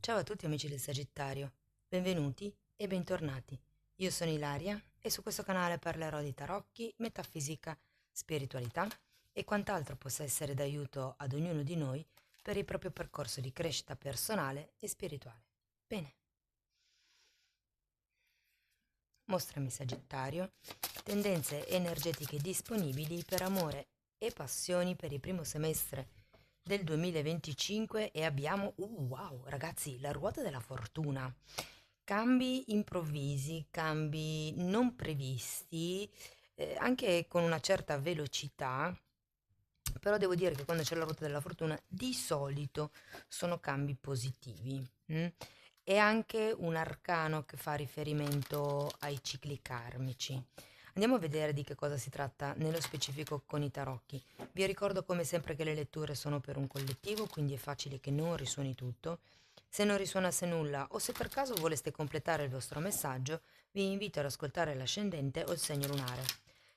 Ciao a tutti amici del Sagittario, benvenuti e bentornati. Io sono Ilaria e su questo canale parlerò di tarocchi, metafisica, spiritualità e quant'altro possa essere d'aiuto ad ognuno di noi per il proprio percorso di crescita personale e spirituale. Bene, mostrami Sagittario, tendenze energetiche disponibili per amore e passioni per il primo semestre del 2025 e abbiamo, wow, ragazzi, la ruota della fortuna. Cambi improvvisi, cambi non previsti, anche con una certa velocità, però devo dire che quando c'è la ruota della fortuna di solito sono cambi positivi. È anche un arcano che fa riferimento ai cicli karmici. Andiamo a vedere di che cosa si tratta nello specifico con i tarocchi. Vi ricordo come sempre che le letture sono per un collettivo, quindi è facile che non risuoni tutto. Se non risuonasse nulla o se per caso voleste completare il vostro messaggio, vi invito ad ascoltare l'ascendente o il segno lunare.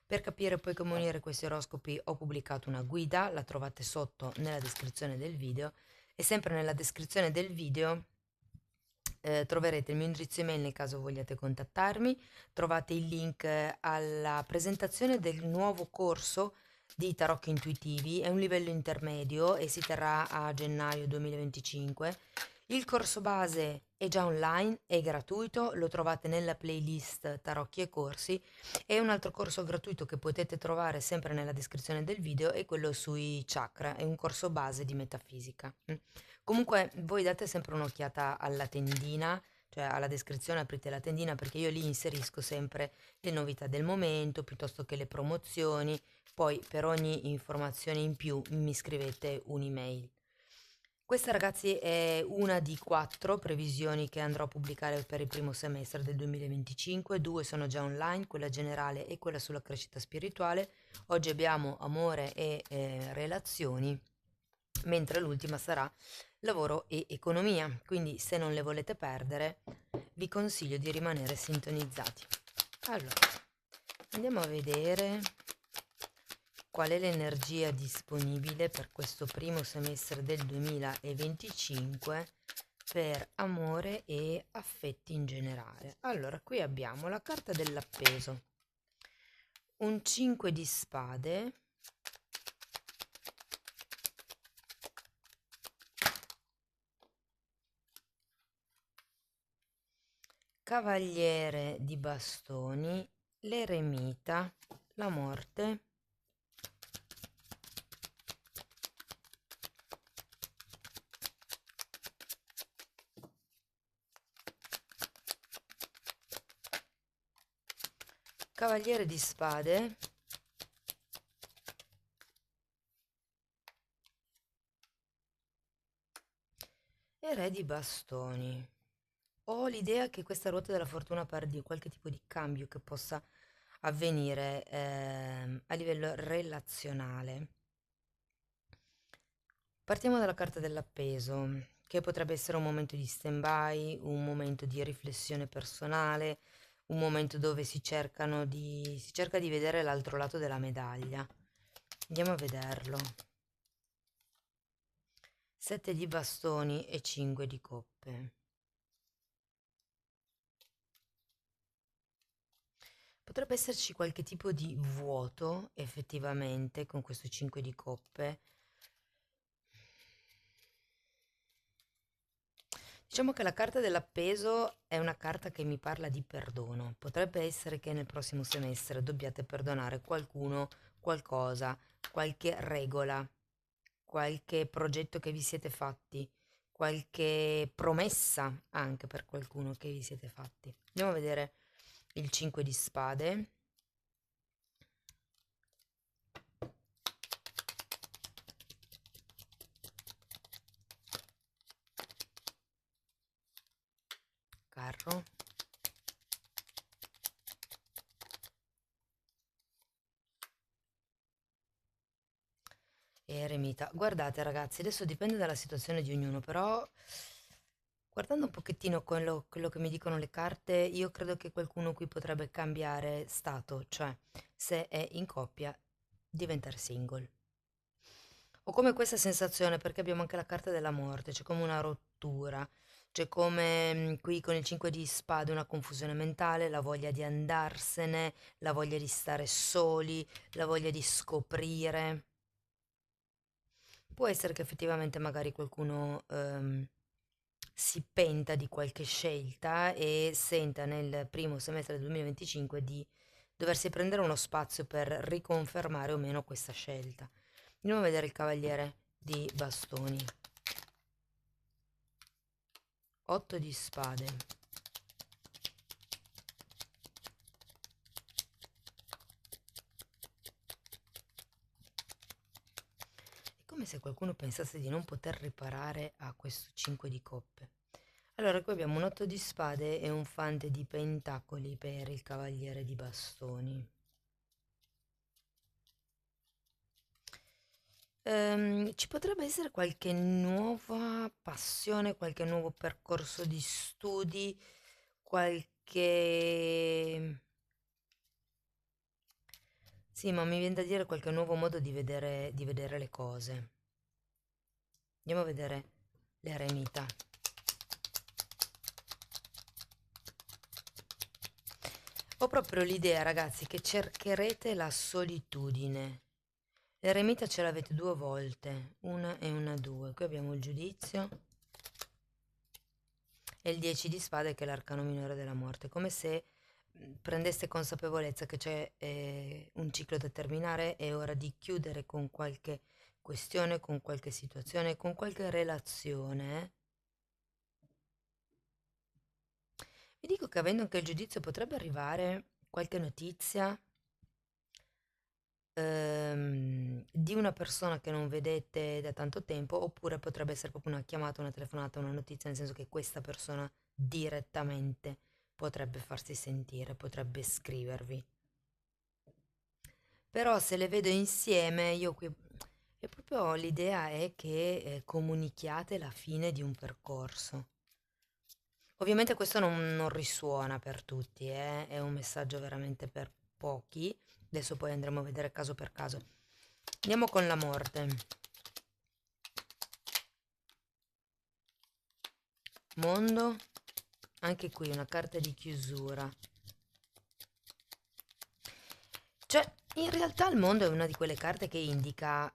Per capire poi come unire questi oroscopi ho pubblicato una guida, la trovate sotto nella descrizione del video e sempre nella descrizione del video troverete il mio indirizzo email nel caso vogliate contattarmi, trovate il link alla presentazione del nuovo corso di tarocchi intuitivi, è un livello intermedio e si terrà a gennaio 2025. Il corso base è già online, è gratuito, lo trovate nella playlist Tarocchi e Corsi e un altro corso gratuito che potete trovare sempre nella descrizione del video è quello sui chakra, è un corso base di metafisica. Comunque voi date sempre un'occhiata alla tendina, cioè alla descrizione aprite la tendina perché io lì inserisco sempre le novità del momento piuttosto che le promozioni, poi per ogni informazione in più mi scrivete un'email. Questa ragazzi è una di 4 previsioni che andrò a pubblicare per il primo semestre del 2025, 2 sono già online, quella generale e quella sulla crescita spirituale. Oggi abbiamo amore e relazioni, mentre l'ultima sarà lavoro e economia, quindi se non le volete perdere vi consiglio di rimanere sintonizzati. Allora, andiamo a vedere qual è l'energia disponibile per questo primo semestre del 2025 per amore e affetti in generale. Allora, qui abbiamo la carta dell'appeso, un 5 di spade, cavaliere di bastoni, l'eremita, la morte, cavaliere di spade e re di bastoni. Ho l'idea che questa ruota della fortuna parli di qualche tipo di cambio che possa avvenire a livello relazionale. Partiamo dalla carta dell'appeso, che potrebbe essere un momento di stand-by, un momento di riflessione personale, un momento dove si cerca di vedere l'altro lato della medaglia. Andiamo a vederlo. 7 di bastoni e 5 di coppe. Potrebbe esserci qualche tipo di vuoto effettivamente con questo 5 di coppe. Diciamo che la carta dell'appeso è una carta che mi parla di perdono. Potrebbe essere che nel prossimo semestre dobbiate perdonare qualcuno, qualcosa, qualche regola, qualche progetto che vi siete fatti, qualche promessa anche per qualcuno che vi siete fatti. Andiamo a vedere il 5 di spade. Carro. Eremita. Guardate ragazzi, adesso dipende dalla situazione di ognuno, però guardando un pochettino quello che mi dicono le carte, io credo che qualcuno qui potrebbe cambiare stato, cioè se è in coppia diventare single. Ho come questa sensazione perché abbiamo anche la carta della morte, c'è come una rottura. C'è come qui con il 5 di spade una confusione mentale, la voglia di andarsene, la voglia di stare soli, la voglia di scoprire. Può essere che effettivamente magari qualcuno si penta di qualche scelta e senta nel primo semestre del 2025 di doversi prendere uno spazio per riconfermare o meno questa scelta. Andiamo a vedere il cavaliere di bastoni. 8 di spade. È come se qualcuno pensasse di non poter riparare a questo 5 di coppe. Allora, qui abbiamo un 8 di spade e un fante di pentacoli per il cavaliere di bastoni. Ci potrebbe essere qualche nuova passione, qualche nuovo percorso di studi, qualche... Sì, ma mi viene da dire qualche nuovo modo di vedere le cose. Andiamo a vedere l'eremita. Ho proprio l'idea, ragazzi, che cercherete la solitudine. L'eremita ce l'avete due volte, una e una due. Qui abbiamo il giudizio e il 10 di spade che è l'arcano minore della morte, come se prendeste consapevolezza che c'è un ciclo da terminare, è ora di chiudere con qualche questione, con qualche situazione, con qualche relazione. Vi dico che avendo anche il giudizio potrebbe arrivare qualche notizia di una persona che non vedete da tanto tempo, oppure potrebbe essere proprio una chiamata, una telefonata, una notizia, nel senso che questa persona direttamente potrebbe farsi sentire, potrebbe scrivervi. Però se le vedo insieme, io qui... E proprio l'idea è che comunichiate la fine di un percorso. Ovviamente questo non risuona per tutti, è un messaggio veramente per pochi. Adesso poi andremo a vedere caso per caso. Andiamo con la morte. Mondo, anche qui una carta di chiusura. Cioè, in realtà il mondo è una di quelle carte che indica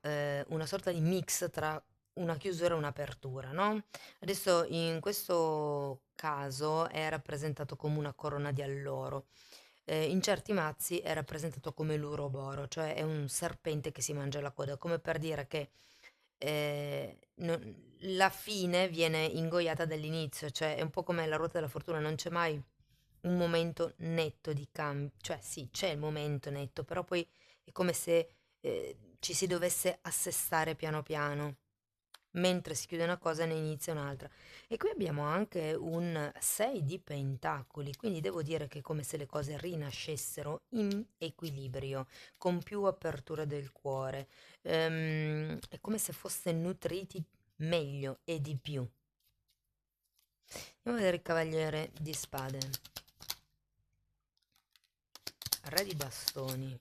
una sorta di mix tra una chiusura e un'apertura, no? Adesso in questo caso è rappresentato come una corona di alloro. In certi mazzi è rappresentato come l'uroboro, cioè è un serpente che si mangia la coda, come per dire che la fine viene ingoiata dall'inizio, cioè è un po' come la ruota della fortuna, non c'è mai un momento netto di cambio, cioè sì, c'è il momento netto, però poi è come se ci si dovesse assestare piano piano. Mentre si chiude una cosa ne inizia un'altra. E qui abbiamo anche un 6 di pentacoli, quindi devo dire che è come se le cose rinascessero in equilibrio, con più apertura del cuore. È come se foste nutriti meglio e di più. Andiamo a vedere il cavaliere di spade, re di bastoni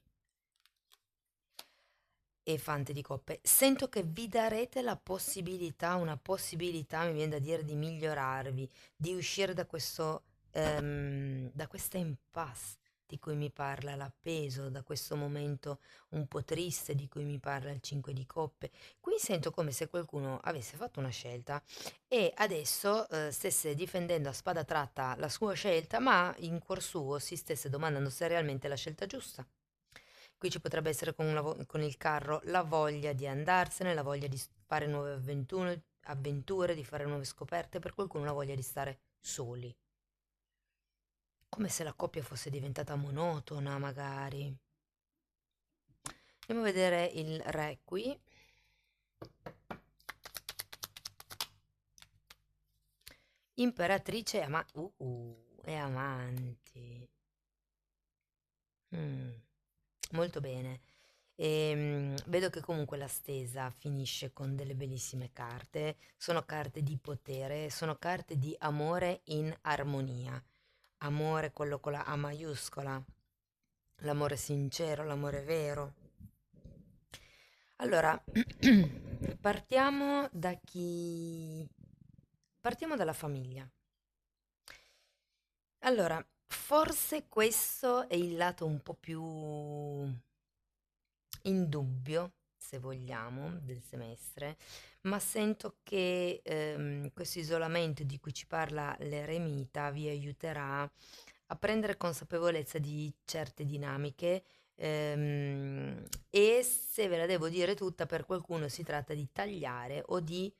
e fante di coppe. Sento che vi darete la possibilità, una possibilità, mi viene da dire, di migliorarvi, di uscire da questo, da questa impasse di cui mi parla l'appeso, da questo momento un po' triste di cui mi parla il 5 di coppe. Qui sento come se qualcuno avesse fatto una scelta e adesso stesse difendendo a spada tratta la sua scelta, ma in cuor suo si stesse domandando se è realmente la scelta giusta. Qui ci potrebbe essere con il carro la voglia di andarsene, la voglia di fare nuove avventure, di fare nuove scoperte, per qualcuno la voglia di stare soli. Come se la coppia fosse diventata monotona, magari. Andiamo a vedere il re qui. Imperatrice e amanti. Mm, molto bene. Vedo che comunque la stesa finisce con delle bellissime carte. Sono carte di potere, sono carte di amore in armonia. Amore, quello con la A maiuscola, l'amore sincero, l'amore vero. Allora, partiamo da chi... partiamo dalla famiglia. Allora, forse questo è il lato un po' più in dubbio, se vogliamo, del semestre, ma sento che questo isolamento di cui ci parla l'eremita vi aiuterà a prendere consapevolezza di certe dinamiche e se ve la devo dire tutta, per qualcuno si tratta di tagliare o di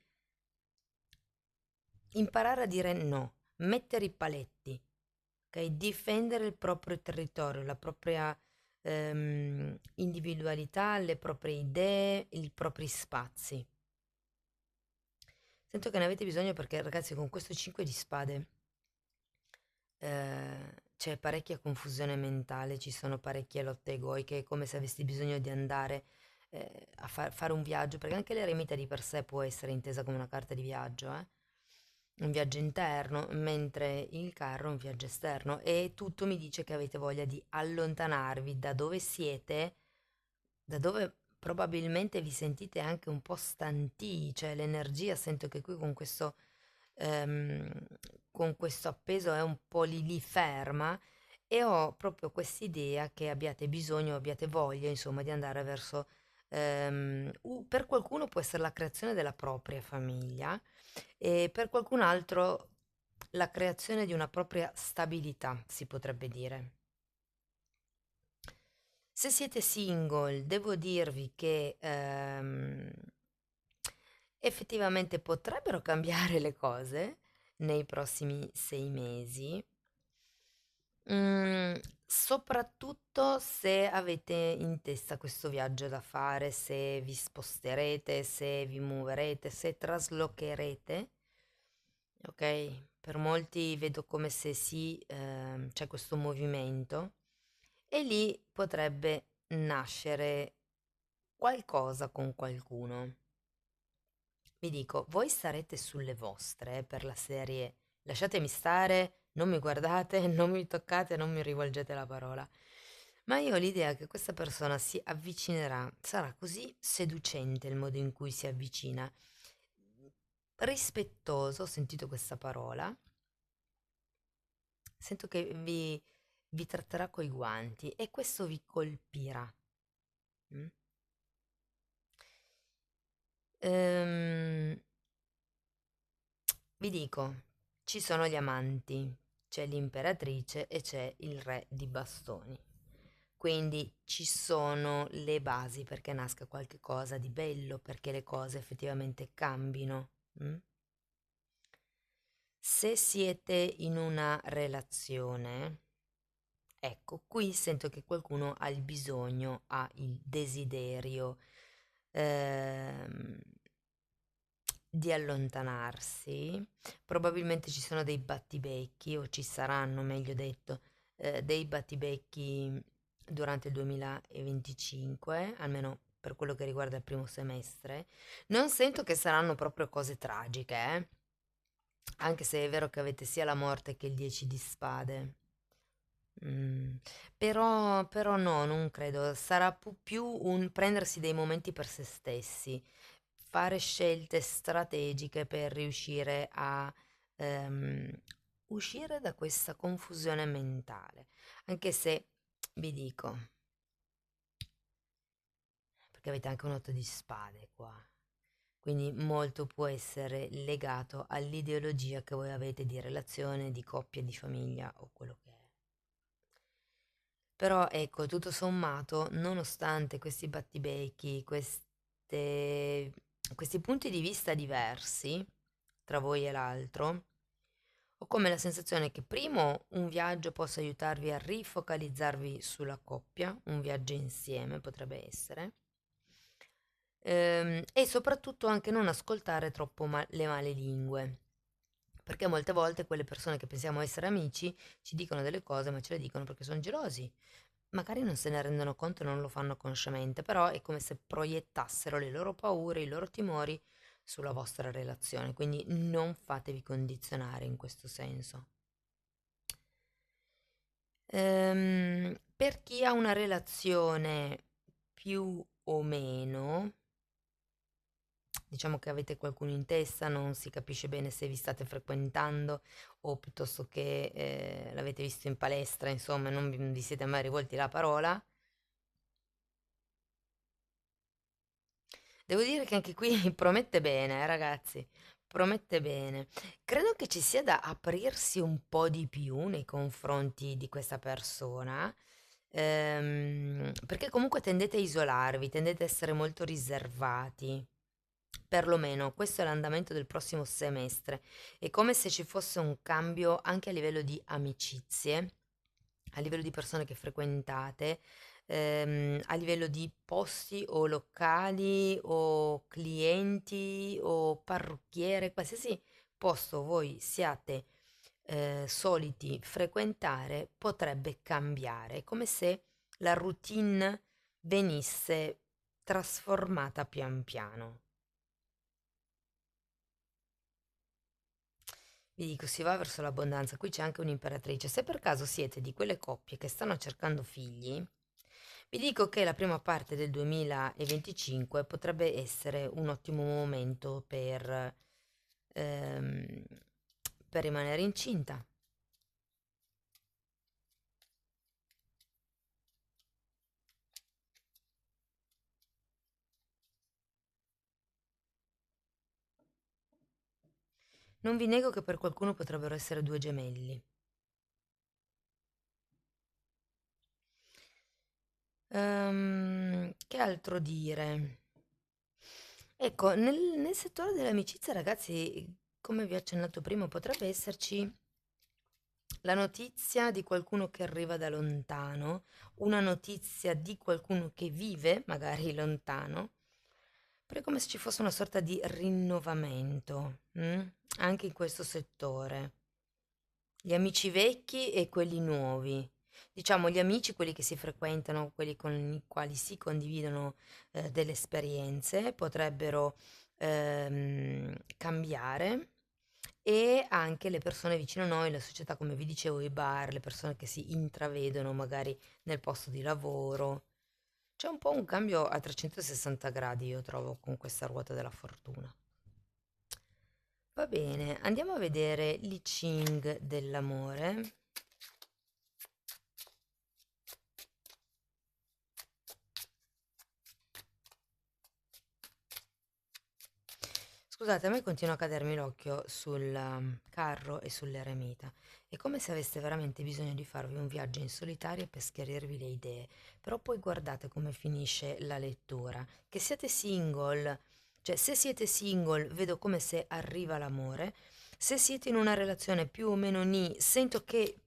imparare a dire no, mettere i paletti, ok? Difendere il proprio territorio, la propria individualità, le proprie idee, i propri spazi. Sento che ne avete bisogno perché, ragazzi, con questo 5 di spade c'è parecchia confusione mentale, ci sono parecchie lotte egoiche, è come se avessi bisogno di andare a fare un viaggio, perché anche l'eremita di per sé può essere intesa come una carta di viaggio, un viaggio interno, mentre il carro è un viaggio esterno e tutto mi dice che avete voglia di allontanarvi da dove siete, da dove probabilmente vi sentite anche un po' stantii, cioè l'energia sento che qui ehm, con questo appeso è un po' lì lì ferma e ho proprio quest'idea che abbiate bisogno, abbiate voglia, insomma, di andare verso, per qualcuno può essere la creazione della propria famiglia e per qualcun altro la creazione di una propria stabilità, si potrebbe dire. Se siete single, devo dirvi che effettivamente potrebbero cambiare le cose nei prossimi 6 mesi. Soprattutto se avete in testa questo viaggio da fare, se vi sposterete, se vi muoverete, se traslocherete, ok? Per molti vedo come se sì, c'è questo movimento e lì potrebbe nascere qualcosa con qualcuno. Vi dico, voi sarete sulle vostre per la serie lasciatemi stare, non mi guardate, non mi toccate, non mi rivolgete la parola. Ma io ho l'idea che questa persona si avvicinerà, sarà così seducente il modo in cui si avvicina, rispettoso, ho sentito questa parola, sento che vi tratterà coi guanti e questo vi colpirà. Mm? Ehm, Vi dico, ci sono gli amanti, c'è l'imperatrice e c'è il re di bastoni. Quindi ci sono le basi perché nasca qualche cosa di bello, perché le cose effettivamente cambino. Mm? Se siete in una relazione, ecco, qui sento che qualcuno ha il bisogno, ha il desiderio ehm, di allontanarsi. Probabilmente ci sono dei battibecchi, o ci saranno, meglio detto, dei battibecchi durante il 2025, almeno per quello che riguarda il primo semestre. Non sento che saranno proprio cose tragiche, anche se è vero che avete sia la morte che il 10 di spade. Mm, però no, non credo. Sarà più un prendersi dei momenti per se stessi, fare scelte strategiche per riuscire a ehm, uscire da questa confusione mentale. Anche se vi dico, perché avete anche un 8 di spade qua, quindi molto può essere legato all'ideologia che voi avete di relazione, di coppia, di famiglia o quello che è. Però ecco, tutto sommato, nonostante questi battibecchi, questi punti di vista diversi tra voi e l'altro, ho come la sensazione che primo un viaggio possa aiutarvi a rifocalizzarvi sulla coppia, un viaggio insieme potrebbe essere, e soprattutto anche non ascoltare troppo le male lingue. Perché molte volte quelle persone che pensiamo essere amici ci dicono delle cose, ma ce le dicono perché sono gelosi. Magari non se ne rendono conto e non lo fanno consciamente, però è come se proiettassero le loro paure, i loro timori sulla vostra relazione, quindi non fatevi condizionare in questo senso. Per chi ha una relazione più o meno, diciamo che avete qualcuno in testa, non si capisce bene se vi state frequentando o piuttosto che l'avete visto in palestra, insomma, non vi siete mai rivolti la parola. Devo dire che anche qui promette bene, ragazzi, promette bene. Credo che ci sia da aprirsi un po' di più nei confronti di questa persona, perché comunque tendete a isolarvi, tendete a essere molto riservati. Perlomeno questo è l'andamento del prossimo semestre. È come se ci fosse un cambio anche a livello di amicizie, a livello di persone che frequentate, a livello di posti o locali o clienti o parrucchiere, qualsiasi posto voi siate soliti frequentare potrebbe cambiare, è come se la routine venisse trasformata pian piano. Vi dico, si va verso l'abbondanza. Qui c'è anche un'imperatrice. Se per caso siete di quelle coppie che stanno cercando figli, vi dico che la prima parte del 2025 potrebbe essere un ottimo momento ehm, per rimanere incinta. Non vi nego che per qualcuno potrebbero essere due gemelli. Che altro dire? Ecco, nel settore delle amicizie, ragazzi, come vi ho accennato prima, potrebbe esserci la notizia di qualcuno che arriva da lontano, una notizia di qualcuno che vive magari lontano, però è come se ci fosse una sorta di rinnovamento, anche in questo settore. Gli amici vecchi e quelli nuovi. Diciamo gli amici, quelli che si frequentano, quelli con i quali si condividono delle esperienze, potrebbero cambiare e anche le persone vicino a noi, la società, come vi dicevo, i bar, le persone che si intravedono magari nel posto di lavoro. C'è un po' un cambio a 360 gradi, io trovo, con questa ruota della fortuna. Va bene, andiamo a vedere l'I Ching dell'amore. Scusate, a me continua a cadermi l'occhio sul carro e sull'eremita. È come se aveste veramente bisogno di farvi un viaggio in solitaria per schiarirvi le idee. Però poi guardate come finisce la lettura. Che siate single, cioè se siete single vedo come se arriva l'amore. Se siete in una relazione più o meno sento che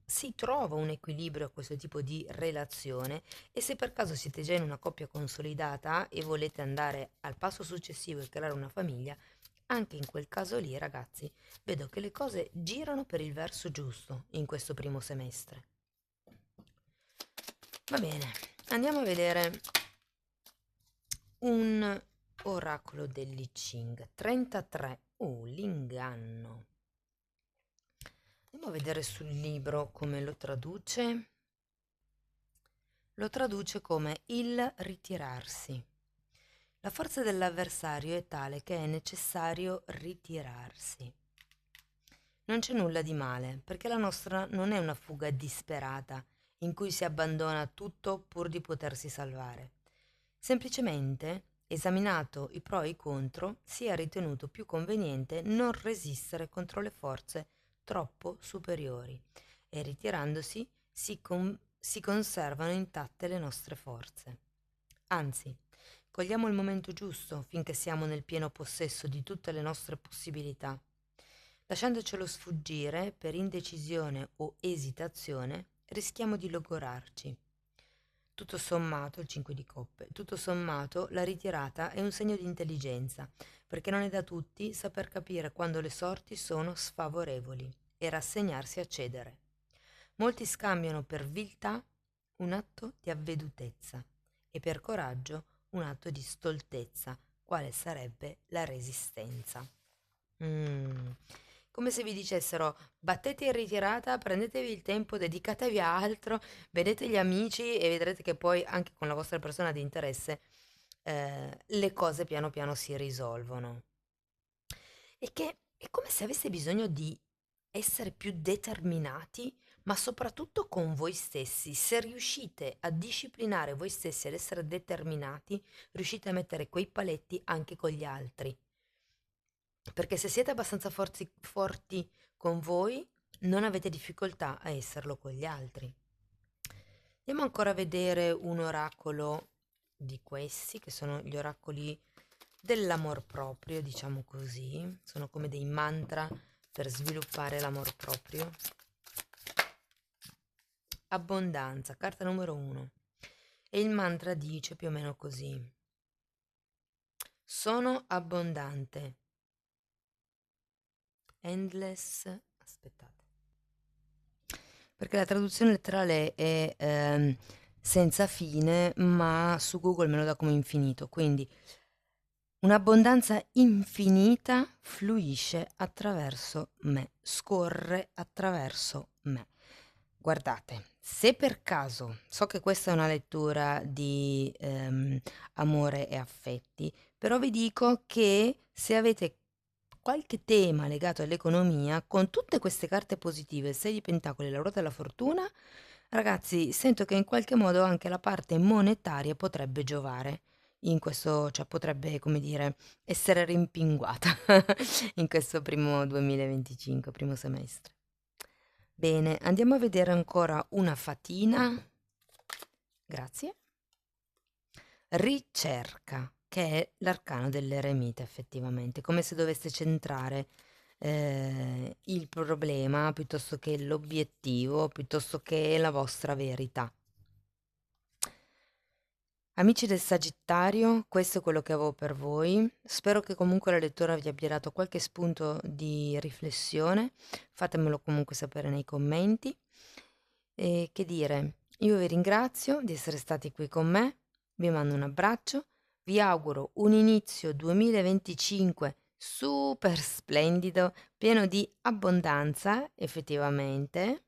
si trova un equilibrio a questo tipo di relazione e se per caso siete già in una coppia consolidata e volete andare al passo successivo e creare una famiglia, anche in quel caso lì, ragazzi, vedo che le cose girano per il verso giusto in questo primo semestre. Va bene, andiamo a vedere un oracolo dell'I Ching 33. L'inganno. Andiamo a vedere sul libro come lo traduce. Lo traduce come il ritirarsi. La forza dell'avversario è tale che è necessario ritirarsi. Non c'è nulla di male, perché la nostra non è una fuga disperata in cui si abbandona tutto pur di potersi salvare. Semplicemente, esaminato i pro e i contro, si è ritenuto più conveniente non resistere contro le forze troppo superiori e ritirandosi si conservano intatte le nostre forze. Anzi, cogliamo il momento giusto finché siamo nel pieno possesso di tutte le nostre possibilità. Lasciandocelo sfuggire per indecisione o esitazione, rischiamo di logorarci. Tutto sommato, il 5 di coppe, tutto sommato la ritirata è un segno di intelligenza, perché non è da tutti saper capire quando le sorti sono sfavorevoli e rassegnarsi a cedere. Molti scambiano per viltà un atto di avvedutezza e per coraggio un atto di stoltezza, quale sarebbe la resistenza. Mm. Come se vi dicessero: battete in ritirata, prendetevi il tempo, dedicatevi a altro, vedete gli amici e vedrete che poi anche con la vostra persona di interesse le cose piano piano si risolvono. E che è come se avesse bisogno di essere più determinati, ma soprattutto con voi stessi. Se riuscite a disciplinare voi stessi, ad essere determinati, riuscite a mettere quei paletti anche con gli altri. Perché se siete abbastanza forti con voi, non avete difficoltà a esserlo con gli altri. Andiamo ancora a vedere un oracolo di questi, che sono gli oracoli dell'amor proprio, diciamo così. Sono come dei mantra per sviluppare l'amor proprio. Abbondanza, carta numero 1. E il mantra dice più o meno così: sono abbondante. Endless. Aspettate. Perché la traduzione letterale è senza fine, ma su Google me lo dà come infinito. Quindi un'abbondanza infinita fluisce attraverso me, scorre attraverso me. Guardate, se per caso, so che questa è una lettura di amore e affetti, però vi dico che se avete qualche tema legato all'economia, con tutte queste carte positive, il 6 di Pentacoli e la ruota della fortuna, ragazzi, sento che in qualche modo anche la parte monetaria potrebbe giovare in questo, cioè potrebbe, come dire, essere rimpinguata in questo primo 2025, primo semestre. Bene, andiamo a vedere ancora una fatina. Grazie. Ricerca, che è l'arcano dell'eremita, effettivamente, come se dovesse centrare il problema piuttosto che l'obiettivo, piuttosto che la vostra verità. Amici del Sagittario, questo è quello che avevo per voi. Spero che comunque la lettura vi abbia dato qualche spunto di riflessione. Fatemelo comunque sapere nei commenti. E che dire, io vi ringrazio di essere stati qui con me, vi mando un abbraccio, vi auguro un inizio 2025 super splendido, pieno di abbondanza, effettivamente.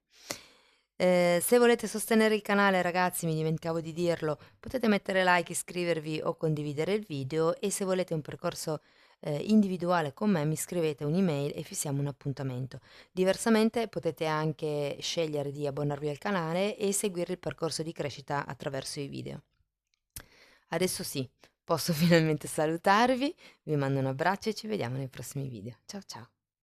Se volete sostenere il canale, ragazzi, mi dimenticavo di dirlo, potete mettere like, iscrivervi o condividere il video, e se volete un percorso individuale con me mi scrivete un'email e fissiamo un appuntamento. Diversamente potete anche scegliere di abbonarvi al canale e seguire il percorso di crescita attraverso i video. Adesso sì, posso finalmente salutarvi, vi mando un abbraccio e ci vediamo nei prossimi video. Ciao ciao!